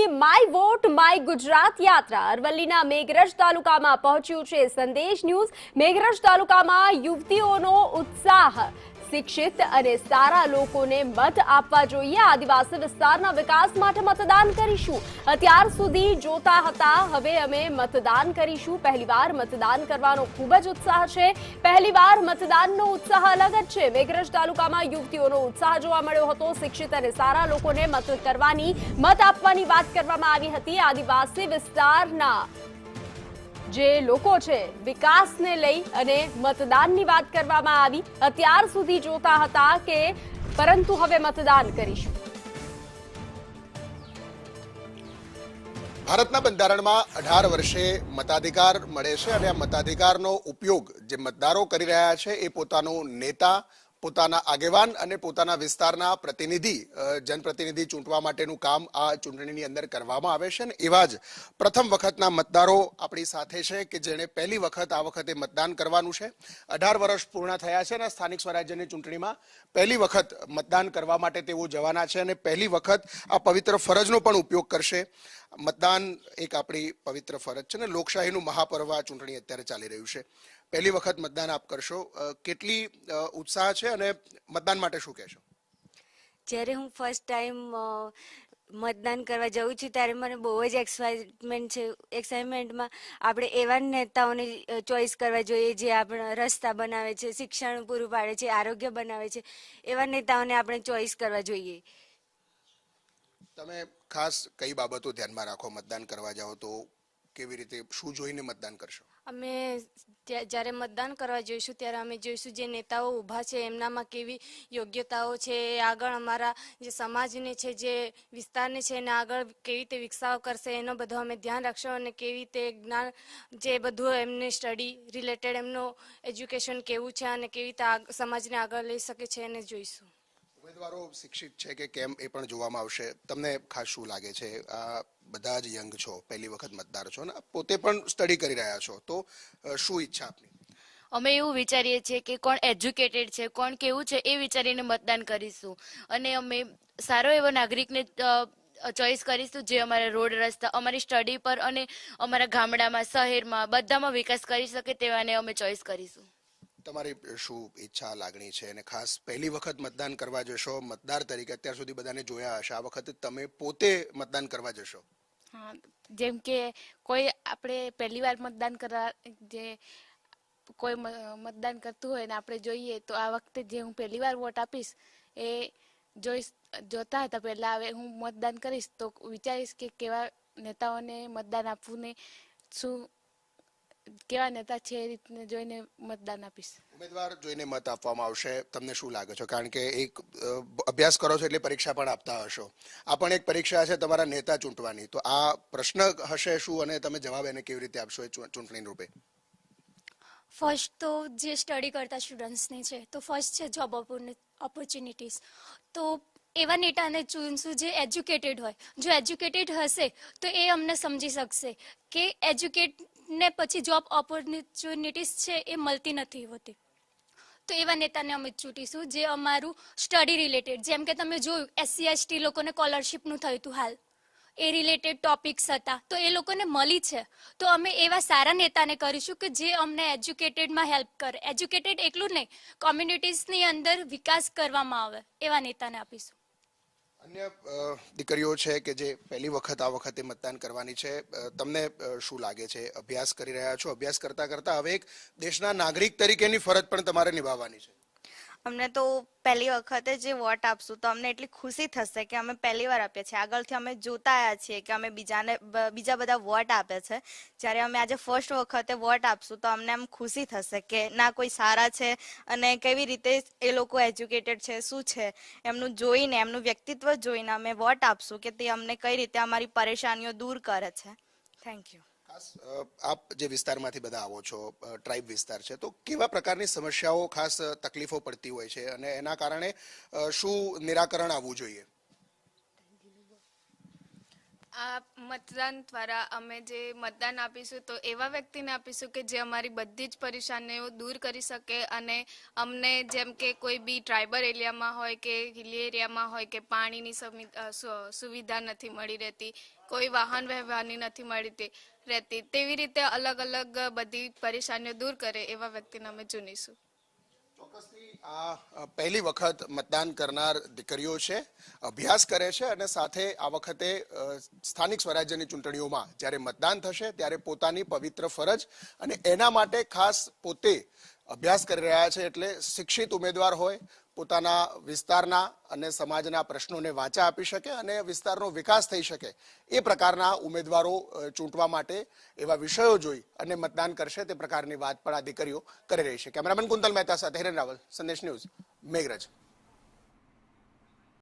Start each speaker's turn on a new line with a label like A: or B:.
A: કોંગ્રેસની my vote my Gujarat યાત્રા અરવલ્લીના મેઘરજ તાલુકામાં પહોંચ્યું છે સંદેશ ન્યૂઝ। મેઘરજ તાલુકામાં યુવતીઓનો ઉત્સાહ, શિક્ષિત અને સારા લોકોને મત આપવા જોઈએ, આદિવાસી વિસ્તારના વિકાસ માટે મતદાન કરીશું। અત્યાર સુધી જોતા હતા, હવે અમે મતદાન કરીશું। પહેલીવાર મતદાન કરવાનો ખૂબ જ ઉત્સાહ છે। પહેલીવાર મતદાનનો ઉત્સાહ અલગ જ છે। મેઘરજ તાલુકામાં યુવતીઓનો ઉત્સાહ જોવા મળ્યો હતો। શિક્ષિત અને સારા લોકોને મત આપવાની વાત કરવામાં આવી હતી। આદિવાસી વિસ્તારના જે લોકો છે વિકાસને લઈ અને મતદાનની વાત કરવામાં આવી। અત્યાર સુધી જોતા હતા કે પરંતુ હવે મતદાન કરીશું।
B: ભારતના બંધારણમાં 18 વર્ષે મતાધિકાર મળે છે અને આ મતાધિકારનો ઉપયોગ જે મતદારો કરી રહ્યા છે એ પોતાનો નેતા, પોતાના આગેવાન અને પોતાના વિસ્તારના પ્રતિનિધિ, જનપ્રતિનિધિ ચૂંટવા માટેનું કામ આ ચૂંટણીની અંદર કરવામાં આવે છે। અને એવા જ પ્રથમ વખતના મતદારો આપણી સાથે છે કે જેણે પહેલી વખત આ વખતે મતદાન કરવાનું છે। 18 વર્ષ પૂર્ણ થયા છે અને સ્થાનિક સ્વરાજ્યની ચૂંટણીમાં પહેલી વખત મતદાન કરવા માટે તેઓ જવાના છે અને પહેલી વખત આ પવિત્ર ફરજનો પણ ઉપયોગ કરશે। મતદાન એક આપણી પવિત્ર ફરજ છે ને લોકશાહીનું મહાપર્વ આ ચૂંટણી અત્યારે ચાલી રહ્યું છે। પહેલી વખત મતદાન આપ કરશો, કેટલી ઉત્સાહ છે અને મતદાન માટે શું કહેશો?
C: જ્યારે હું ફર્સ્ટ ટાઈમ મતદાન કરવા જાઉં છું ત્યારે મને બહુ જ એક્સાઇટમેન્ટ છે। એક્સાઇટમેન્ટમાં આપણે એવા નેતાઓને ચોઈસ કરવા જોઈએ જે આપણા રસ્તા બનાવે છે, શિક્ષણ પૂરું પાડે છે, આરોગ્ય બનાવે છે, એવા નેતાઓને આપણે ચોઈસ કરવા જોઈએ।
B: તમે ખાસ કઈ બાબતો ધ્યાનમાં રાખો મતદાન કરવા જાઓ તો? કેવી રીતે, શું જોઈને મતદાન કરશો?
D: અમે જ્યારે મતદાન કરવા જઈશું ત્યારે અમે જોઈશું જે નેતાઓ ઊભા છે એમનામાં કેવી યોગ્યતાઓ છે, એ આગળ અમારા જે સમાજને છે, જે વિસ્તારને છે એને આગળ કેવી રીતે વિકસાવ કરશે એનો બધો અમે ધ્યાન રાખશું અને કેવી રીતે જ્ઞાન જે બધું એમને સ્ટડી રિલેટેડ એમનું એજ્યુકેશન કેવું છે અને કેવી રીતે સમાજને આગળ લઈ શકે છે એને જોઈશું।
B: ઉમેદવારો શિક્ષિત છે કે કેમ એ પણ જોવામાં આવશે। તમને ખાસ શું લાગે છે? આ બધા જ યંગ છો, પહેલી વખત મતદાર છો અને પોતે પણ સ્ટડી કરી રહ્યા છો, તો શું ઈચ્છા આપની?
E: અમે એવું વિચારીએ છીએ કે કોણ એજ્યુકેટેડ છે, કોણ કેવું છે એ વિચારીને મતદાન કરીશું અને અમે સારો એવો નાગરિકને ચોઈસ કરીશું જે અમારા રોડ રસ્તા, અમારી સ્ટડી પર અને અમારા ગામડામાં, શહેરમાં બધામાં વિકાસ કરી શકે તેવાને અમે ચોઈસ કરીશું।
B: તમારી શું ઈચ્છા, લાગણી છે? અને ખાસ પહેલી વખત મતદાન કરવા જશો, મતદાર તરીકે અત્યાર સુધી બધાને જોયા હશે, આ વખતે તમે પોતે મતદાન કરવા જશો?
E: હા, જેમ કે કોઈ આપણે પહેલી વાર મતદાન કરવા જે કોઈ મતદાન કરતું હોય ને આપણે જોઈએ તો આ વખતે જે હું પહેલી વાર વોટ આપીશ એ જોતા હતા પહેલાં, હવે હું મતદાન કરીશ તો વિચારીશ કે કેવા નેતાઓને મતદાન આપવું ને શું કેવા નેતા છે એ રીતને જોઈને મતદાન આપીશ।
B: ઉમેદવાર જોઈને મત આપવામાં આવશે। તમને શું લાગે છે? કારણ કે એક અભ્યાસ કરો છો એટલે પરીક્ષા પણ આપતા હશો, આ પણ એક પરીક્ષા છે તમારા નેતા ચૂંટવાની, તો આ પ્રશ્ન હશે શું અને તમે જવાબ એને કેવી રીતે આપશો એ ચૂંટણી રૂપે?
F: ફર્સ્ટ તો જે સ્ટડી કરતા સ્ટુડન્ટ્સને છે તો ફર્સ્ટ છે જોબ ઓપોર્ચ્યુનિટીઝ, તો એવા નેતાને ચૂનશું જે એજ્યુકેટેડ હોય। જો એજ્યુકેટેડ હશે તો એ અમને સમજી શકશે કે એજ્યુકેટને પછી જોબ ઓપોર્ચ્યુનિટીઝ છે એ મળતી નથી હોતી, તો એવા નેતાને અમે ચૂંટીશું જે અમારું સ્ટડી રિલેટેડ, જેમ કે તમે જોયું SC/ST લોકોને સ્કોલરશિપનું થયું હતું હાલ, એ રિલેટેડ ટોપિક્સ હતા તો એ લોકોને મળી છે, તો અમે એવા સારા નેતાને કરીશું કે જે અમને એજ્યુકેટેડમાં હેલ્પ કરે। એજ્યુકેટેડ એકલું નહીં, કોમ્યુનિટીઝની અંદર વિકાસ કરવામાં આવે એવા નેતાને આપીશું।
B: અન્ય દીકરીઓ છે કે જે પહેલી વખત આ વખતે મતદાન કરવાની છે, તમને શું લાગે છે? અભ્યાસ કરી રહ્યા છો, અભ્યાસ કરતા કરતા હવે એક દેશના નાગરિક તરીકેની ફરજ પણ તમારે નિભાવવાની છે।
G: અમને તો પહેલી વખતે જે વોટ આપશું તો અમને એટલી ખુશી થશે કે અમે પહેલી વાર આપીએ છીએ। આગળથી અમે જોતા આવ્યા છીએ કે અમે બીજા બધા વોટ આપે છે, જ્યારે અમે આજે ફર્સ્ટ વખતે વોટ આપશું તો અમને એમ ખુશી થશે કે ના કોઈ સારા છે અને કેવી રીતે એ લોકો એજ્યુકેટેડ છે, શું છે એમનું જોઈને, એમનું વ્યક્તિત્વ જોઈને અમે વોટ આપશું કે તે અમને કઈ રીતે અમારી પરેશાનીઓ દૂર કરે છે। Thank you.
B: ખાસ આપ જે વિસ્તારમાંથી બધા આવો છો, ટ્રાઇબ વિસ્તાર છે, તો કેવા પ્રકારની સમસ્યાઓ, ખાસ તકલીફો પડતી હોય છે અને એના કારણે શું નિરાકરણ આવવું જોઈએ?
E: આ મતદાન દ્વારા અમે જે મતદાન આપીશું તો એવા વ્યક્તિને આપીશું કે જે અમારી બધી જ પરેશાનીઓ દૂર કરી શકે અને અમને જેમ કે કોઈ બી ટ્રાઇબલ એરિયામાં હોય કે હિલી એરિયામાં હોય કે પાણીની સુવિધા નથી મળી રહેતી, કોઈ વાહન વ્યવહારની નથી મળી રહેતી, તેવી રીતે અલગ અલગ બધી પરેશાનીઓ દૂર કરે એવા વ્યક્તિને અમે ચૂનીશું.
B: ચોક્કસથી આ પહેલી વખત મતદાન કરનાર દીકરીઓ છે, અભ્યાસ કરે છે અને સાથે આ વખતે સ્થાનિક સ્વરાજ્યની ચૂંટણીઓમાં જ્યારે મતદાન થશે ત્યારે પોતાની પવિત્ર ફરજ અને એના માટે ખાસ પોતે અભ્યાસ કરી રહ્યા છે. એટલે શિક્ષિત ઉમેદવાર હોય, પોતાના વિસ્તારના અને સમાજના પ્રશ્નોને વાચા આપી શકે અને વિસ્તારનો વિકાસ થઈ શકે એ પ્રકારના ઉમેદવારો ચૂંટવા માટે એવા વિષયો જોઈ અને મતદાન કરશે તે પ્રકારની વાત પણ આ દીકરીઓ કરી રહી છે. કેમેરામેન કુંતલ મહેતા સાથે હિરેન રાવલ, સંદેશ ન્યૂઝ, મેઘરજ.